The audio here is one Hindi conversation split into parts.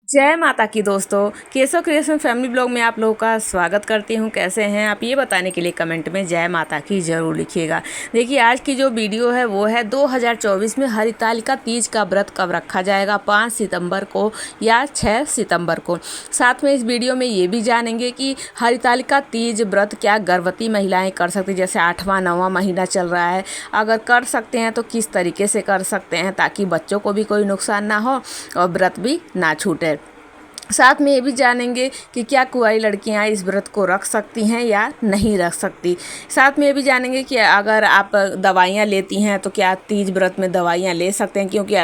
जय माता की दोस्तों, केशव क्रिएशन फैमिली ब्लॉग में आप लोगों का स्वागत करती हूँ। कैसे हैं आप, ये बताने के लिए कमेंट में जय माता की ज़रूर लिखिएगा। देखिए, आज की जो वीडियो है वो है 2024 में हरितालिका तीज का व्रत कब रखा जाएगा, 5 सितंबर को या 6 सितंबर को। साथ में इस वीडियो में ये भी जानेंगे कि हरितालिका तीज व्रत क्या गर्भवती महिलाएँ कर सकती, जैसे 8वां 9वां महीना चल रहा है, अगर कर सकते हैं तो किस तरीके से कर सकते हैं ताकि बच्चों को भी कोई नुकसान ना हो और व्रत भी ना छूटे। साथ में ये भी जानेंगे कि क्या कुंवारी लड़कियां इस व्रत को रख सकती हैं या नहीं रख सकती। साथ में ये भी जानेंगे कि अगर आप दवाइयाँ लेती हैं तो क्या तीज व्रत में दवाइयाँ ले सकते हैं, क्योंकि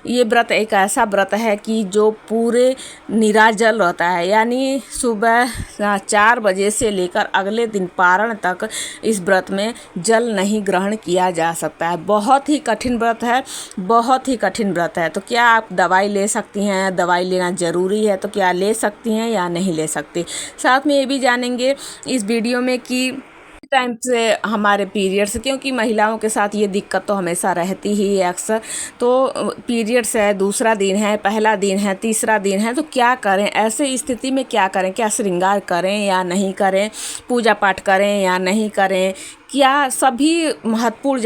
ये व्रत एक ऐसा व्रत है कि जो पूरे निराजल रहता है, यानी सुबह 4 बजे से लेकर अगले दिन पारण तक इस व्रत में जल नहीं ग्रहण किया जा सकता है। बहुत ही कठिन व्रत है, बहुत ही कठिन व्रत है। तो क्या आप दवाई ले सकती हैं, दवाई लेना ज़रूरी है तो क्या ले सकती हैं या नहीं ले सकती। साथ में ये भी जानेंगे इस वीडियो में कि टाइम से हमारे पीरियड्स, क्योंकि महिलाओं के साथ ये दिक्कत तो हमेशा रहती ही है अक्सर। तो पीरियड्स है, दूसरा दिन है, पहला दिन है, तीसरा दिन है, तो क्या करें, ऐसे स्थिति में क्या करें, क्या श्रृंगार करें या नहीं करें, पूजा पाठ करें या नहीं करें, क्या सभी महत्वपूर्ण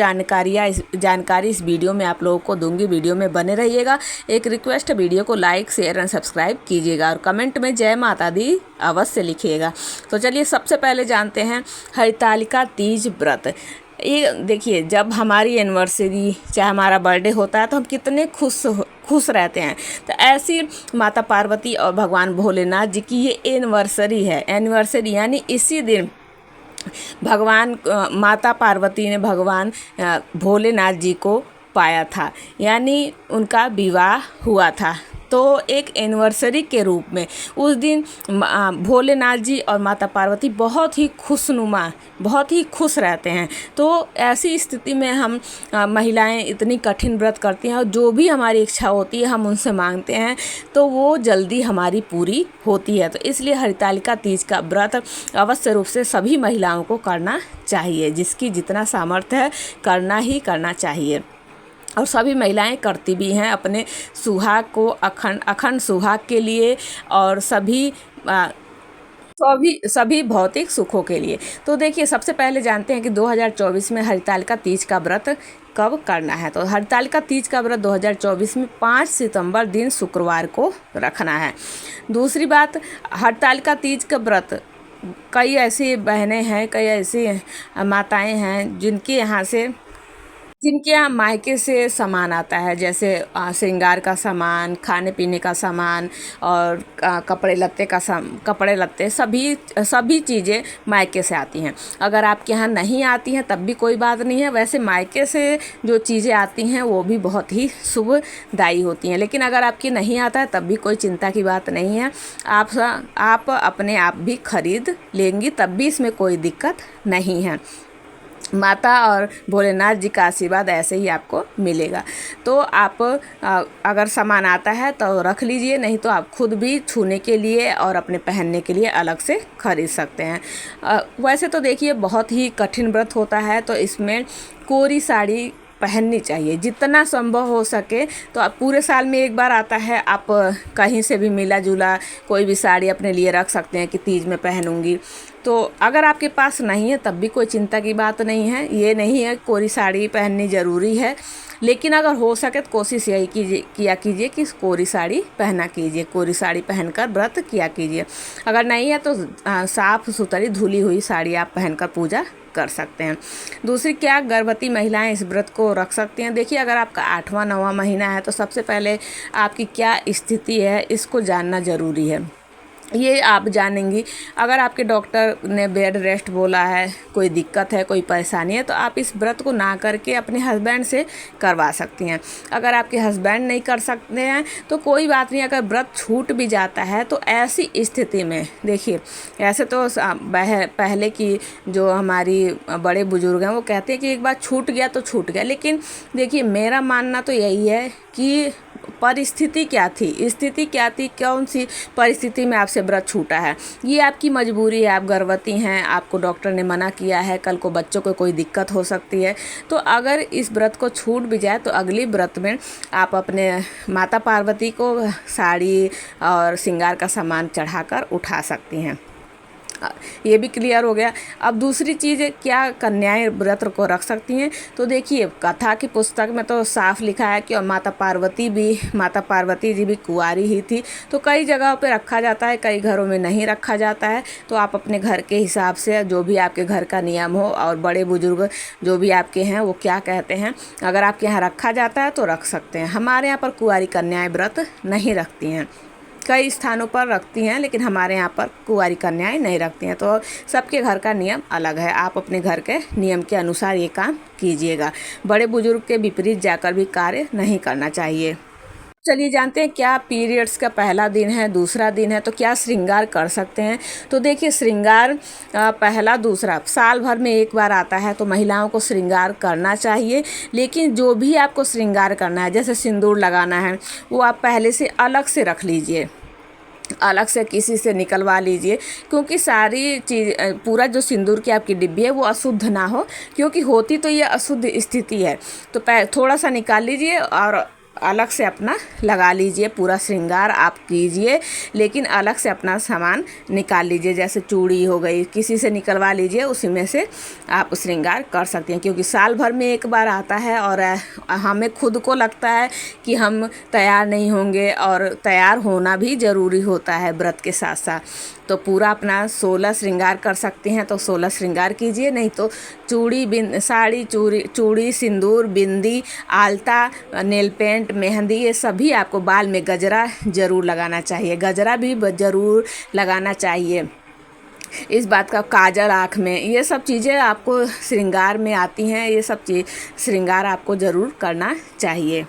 जानकारी इस वीडियो में आप लोगों को दूंगी। वीडियो में बने रहिएगा। एक रिक्वेस्ट, वीडियो को लाइक शेयर एंड सब्सक्राइब कीजिएगा और कमेंट में जय माता दी अवश्य लिखिएगा। तो चलिए सबसे पहले जानते हैं हरितालिका तीज व्रत। ये देखिए, जब हमारी एनिवर्सरी चाहे हमारा बर्थडे होता है तो हम कितने खुश रहते हैं। तो ऐसी माता पार्वती और भगवान भोलेनाथ जी की ये एनिवर्सरी यानी इसी दिन भगवान माता पार्वती ने भगवान भोलेनाथ जी को पाया था, यानी उनका विवाह हुआ था। तो एक एनिवर्सरी के रूप में उस दिन भोलेनाथ जी और माता पार्वती बहुत ही खुशनुमा, बहुत ही खुश रहते हैं। तो ऐसी स्थिति में हम महिलाएं इतनी कठिन व्रत करती हैं और जो भी हमारी इच्छा होती है हम उनसे मांगते हैं तो वो जल्दी हमारी पूरी होती है। तो इसलिए हरितालिका तीज का व्रत अवश्य रूप से सभी महिलाओं को करना चाहिए, जिसकी जितना सामर्थ्य है करना ही करना चाहिए। और सभी महिलाएं करती भी हैं अपने सुहाग को, अखंड सुहाग के लिए और सभी भौतिक सुखों के लिए। तो देखिए, सबसे पहले जानते हैं कि 2024 में हरितालिका तीज का व्रत कब करना है। तो हरितालिका तीज का व्रत 2024 में 5 सितंबर दिन शुक्रवार को रखना है। दूसरी बात, हरितालिका तीज का व्रत कई ऐसी बहनें हैं, कई ऐसी माताएं हैं जिनके यहाँ मायके से सामान आता है, जैसे श्रृंगार का सामान, खाने पीने का सामान और कपड़े लत्ते सभी चीज़ें मायके से आती हैं। अगर आपके यहाँ नहीं आती हैं तब भी कोई बात नहीं है। वैसे मायके से जो चीज़ें आती हैं वो भी बहुत ही शुभदायी होती हैं, लेकिन अगर आपकी नहीं आता है तब भी कोई चिंता की बात नहीं है। आप अपने आप भी खरीद लेंगी तब भी इसमें कोई दिक्कत नहीं है। माता और भोलेनाथ जी का आशीर्वाद ऐसे ही आपको मिलेगा। तो आप अगर सामान आता है तो रख लीजिए, नहीं तो आप खुद भी छूने के लिए और अपने पहनने के लिए अलग से खरीद सकते हैं। वैसे तो देखिए, बहुत ही कठिन व्रत होता है, तो इसमें कोरी साड़ी पहननी चाहिए जितना संभव हो सके। तो आप पूरे साल में एक बार आता है, आप कहीं से भी मिला जुला कोई भी साड़ी अपने लिए रख सकते हैं कि तीज में पहनूंगी। तो अगर आपके पास नहीं है तब भी कोई चिंता की बात नहीं है। ये नहीं है कोरी साड़ी पहननी ज़रूरी है, लेकिन अगर हो सके तो कोशिश यही कीजिए कि कोरी साड़ी पहना कीजिए, कोरी साड़ी पहनकर व्रत किया कीजिए। अगर नहीं है तो साफ़ सुथरी धुली हुई साड़ी आप पहनकर पूजा कर सकते हैं। दूसरी, क्या गर्भवती महिलाएं इस व्रत को रख सकती हैं। देखिए, अगर आपका 8वां 9वां महीना है तो सबसे पहले आपकी क्या स्थिति है इसको जानना ज़रूरी है। ये आप जानेंगी। अगर आपके डॉक्टर ने बेड रेस्ट बोला है, कोई दिक्कत है, कोई परेशानी है, तो आप इस व्रत को ना करके अपने हस्बैंड से करवा सकती हैं। अगर आपके हस्बैंड नहीं कर सकते हैं तो कोई बात नहीं, अगर व्रत छूट भी जाता है तो ऐसी स्थिति में देखिए, ऐसे तो पहले की जो हमारी बड़े बुजुर्ग हैं वो कहते हैं कि एक बार छूट गया तो छूट गया, लेकिन देखिए मेरा मानना तो यही है कि परिस्थिति क्या थी, स्थिति क्या थी, कौन सी परिस्थिति में आपसे व्रत छूटा है। ये आपकी मजबूरी है, आप गर्भवती हैं, आपको डॉक्टर ने मना किया है, कल को बच्चों को कोई दिक्कत हो सकती है। तो अगर इस व्रत को छूट भी जाए तो अगली व्रत में आप अपने माता पार्वती को साड़ी और श्रृंगार का सामान चढ़ाकर उठा सकती हैं। ये भी क्लियर हो गया। अब दूसरी चीज़ है, क्या कन्याएं व्रत को रख सकती हैं। तो देखिए, कथा की पुस्तक में तो साफ लिखा है कि माता पार्वती जी भी कुंवारी ही थी। तो कई जगहों पे रखा जाता है, कई घरों में नहीं रखा जाता है। तो आप अपने घर के हिसाब से, जो भी आपके घर का नियम हो और बड़े बुजुर्ग जो भी आपके हैं वो क्या कहते हैं, अगर आपके यहाँ रखा जाता है तो रख सकते हैं। हमारे यहाँ पर कुंवारी कन्याएं व्रत नहीं रखती हैं, कई स्थानों पर रखती हैं, लेकिन हमारे यहाँ पर कुंवारी कन्याएं नहीं रखती हैं। तो सबके घर का नियम अलग है, आप अपने घर के नियम के अनुसार ये काम कीजिएगा। बड़े बुजुर्ग के विपरीत जाकर भी कार्य नहीं करना चाहिए। चलिए जानते हैं क्या पीरियड्स का पहला दिन है, दूसरा दिन है, तो क्या श्रृंगार कर सकते हैं। तो देखिए, श्रृंगार पहला दूसरा साल भर में एक बार आता है, तो महिलाओं को श्रृंगार करना चाहिए। लेकिन जो भी आपको श्रृंगार करना है, जैसे सिंदूर लगाना है, वो आप पहले से अलग से रख लीजिए, अलग से किसी से निकलवा लीजिए, क्योंकि सारी चीज़ पूरा जो सिंदूर की आपकी डिब्बी है वो अशुद्ध ना हो, क्योंकि होती तो ये अशुद्ध स्थिति है। तो थोड़ा सा निकाल लीजिए और अलग से अपना लगा लीजिए, पूरा श्रृंगार आप कीजिए, लेकिन अलग से अपना सामान निकाल लीजिए। जैसे चूड़ी हो गई, किसी से निकलवा लीजिए, उसी में से आप श्रृंगार कर सकते हैं, क्योंकि साल भर में एक बार आता है और हमें खुद को लगता है कि हम तैयार नहीं होंगे, और तैयार होना भी ज़रूरी होता है व्रत के साथ साथ। तो पूरा अपना 16 श्रृंगार कर सकते हैं तो 16 श्रृंगार कीजिए, नहीं तो साड़ी, चूड़ी, सिंदूर, बिंदी, आलता, नेल पेंट, मेहंदी, ये सभी आपको, बाल में गजरा ज़रूर लगाना चाहिए, गजरा भी ज़रूर लगाना चाहिए। इस बात का, काजल आँख में, ये सब चीज़ें आपको श्रृंगार में आती हैं, ये सब चीज़ श्रृंगार आपको ज़रूर करना चाहिए।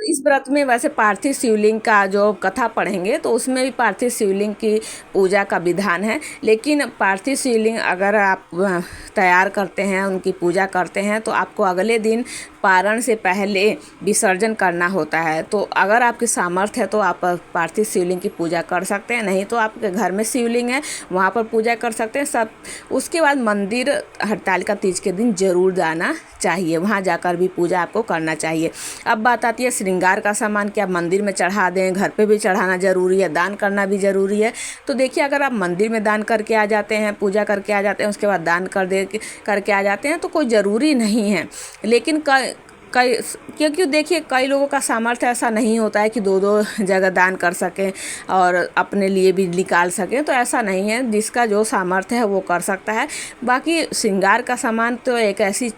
इस व्रत में वैसे पार्थिव शिवलिंग का जो कथा पढ़ेंगे तो उसमें भी पार्थिव शिवलिंग की पूजा का विधान है, लेकिन पार्थिव शिवलिंग अगर आप तैयार करते हैं, उनकी पूजा करते हैं, तो आपको अगले दिन पारण से पहले विसर्जन करना होता है। तो अगर आपकी सामर्थ्य है तो आप पार्थिव शिवलिंग की पूजा कर सकते हैं, नहीं तो आपके घर में शिवलिंग है वहाँ पर पूजा कर सकते हैं सब। उसके बाद मंदिर हरतालिका तीज के दिन ज़रूर जाना चाहिए, वहाँ जाकर भी पूजा आपको करना चाहिए। अब बात आती है श्रृंगार का सामान, क्या मंदिर में चढ़ा दें, घर पे भी चढ़ाना ज़रूरी है, दान करना भी ज़रूरी है। तो देखिए, अगर आप मंदिर में दान करके आ जाते हैं, पूजा करके आ जाते हैं, उसके बाद दान करके आ जाते हैं, तो कोई ज़रूरी नहीं है। लेकिन क्योंकि देखिए, कई लोगों का सामर्थ्य ऐसा नहीं होता है कि दो जगह दान कर सकें और अपने लिए भी निकाल सकें, तो ऐसा नहीं है, जिसका जो सामर्थ्य है वो कर सकता है। बाकी श्रृंगार का सामान तो एक ऐसी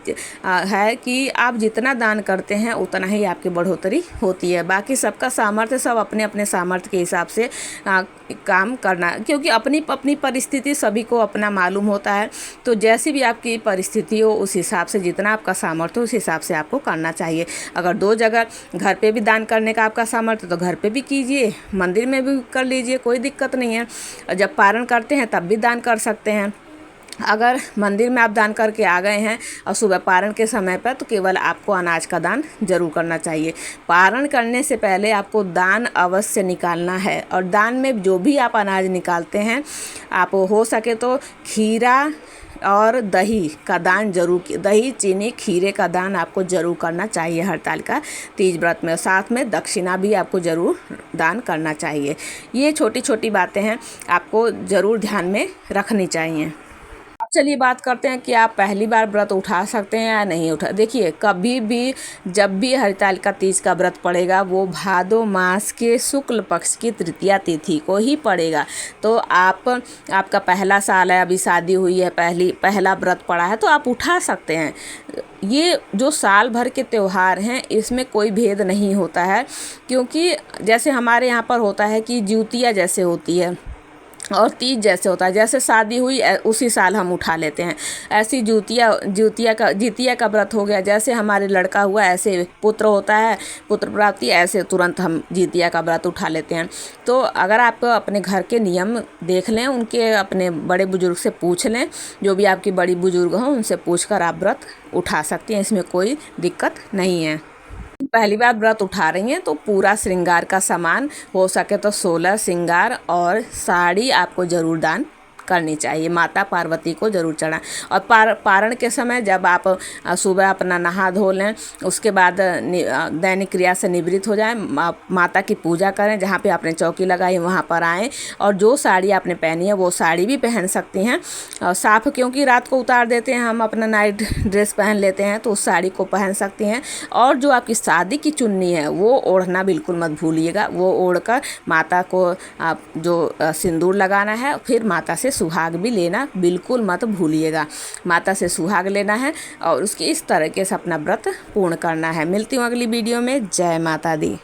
है कि आप जितना दान करते हैं उतना ही आपकी बढ़ोतरी होती है। बाकी सबका सामर्थ्य, सब अपने अपने सामर्थ्य के हिसाब से काम करना, क्योंकि अपनी अपनी परिस्थिति सभी को अपना मालूम होता है। तो जैसी भी आपकी परिस्थिति हो, उस हिसाब से जितना आपका सामर्थ्य हो उस हिसाब से आपको करना चाहिए। अगर दो जगह घर पे भी दान करने का आपका सामर्थ्य तो घर पे भी कीजिए, मंदिर में भी कर लीजिए, कोई दिक्कत नहीं है। और जब पारण करते हैं तब भी दान कर सकते हैं। अगर मंदिर में आप दान करके आ गए हैं और सुबह पारण के समय पर, तो केवल आपको अनाज का दान जरूर करना चाहिए। पारण करने से पहले आपको दान अवश्य निकालना है, और दान में जो भी आप अनाज निकालते हैं, आप हो सके तो खीरा और दही का दान जरूर, दही, चीनी, खीरे का दान आपको जरूर करना चाहिए हरतालिका तीज व्रत में। साथ में दक्षिणा भी आपको जरूर दान करना चाहिए। ये छोटी छोटी बातें हैं, आपको ज़रूर ध्यान में रखनी चाहिए। चलिए बात करते हैं कि आप पहली बार व्रत उठा सकते हैं या नहीं उठा। देखिए, कभी भी जब भी हरतालिका तीज का व्रत पड़ेगा वो भादो मास के शुक्ल पक्ष की तृतीया तिथि को ही पड़ेगा। तो आपका पहला साल है, अभी शादी हुई है, पहला व्रत पड़ा है, तो आप उठा सकते हैं। ये जो साल भर के त्यौहार हैं इसमें कोई भेद नहीं होता है, क्योंकि जैसे हमारे यहाँ पर होता है कि ज्योतिया जैसे होती है और तीज जैसे होता है, जैसे शादी हुई उसी साल हम उठा लेते हैं। ऐसी जितिया का व्रत हो गया, जैसे हमारे लड़का हुआ ऐसे पुत्र होता है, पुत्र प्राप्ति, ऐसे तुरंत हम जितिया का व्रत उठा लेते हैं। तो अगर आप अपने घर के नियम देख लें, उनके अपने बड़े बुजुर्ग से पूछ लें, जो भी आपकी बड़ी बुजुर्ग हों उनसे पूछकर आप व्रत उठा सकती हैं, इसमें कोई दिक्कत नहीं है। पहली बार व्रत उठा रही हैं तो पूरा श्रृंगार का सामान, हो सके तो 16 श्रृंगार और साड़ी आपको जरूर दान करनी चाहिए। माता पार्वती को जरूर चढ़ाएं। और पारण के समय जब आप सुबह अपना नहा धो लें, उसके बाद दैनिक क्रिया से निवृत्त हो जाएं, माता की पूजा करें, जहाँ पे आपने चौकी लगाई वहाँ पर आएँ और जो साड़ी आपने पहनी है वो साड़ी भी पहन सकती हैं साफ, क्योंकि रात को उतार देते हैं हम, अपना नाइट ड्रेस पहन लेते हैं, तो उस साड़ी को पहन सकती हैं। और जो आपकी शादी की चुन्नी है वो ओढ़ना बिल्कुल मत भूलिएगा। वो ओढ़कर माता को आप जो सिंदूर लगाना है, फिर माता से सुहाग भी लेना बिल्कुल मत भूलिएगा। माता से सुहाग लेना है और उसकी इस तरीके से अपना व्रत पूर्ण करना है। मिलती हूँ अगली वीडियो में। जय माता दी।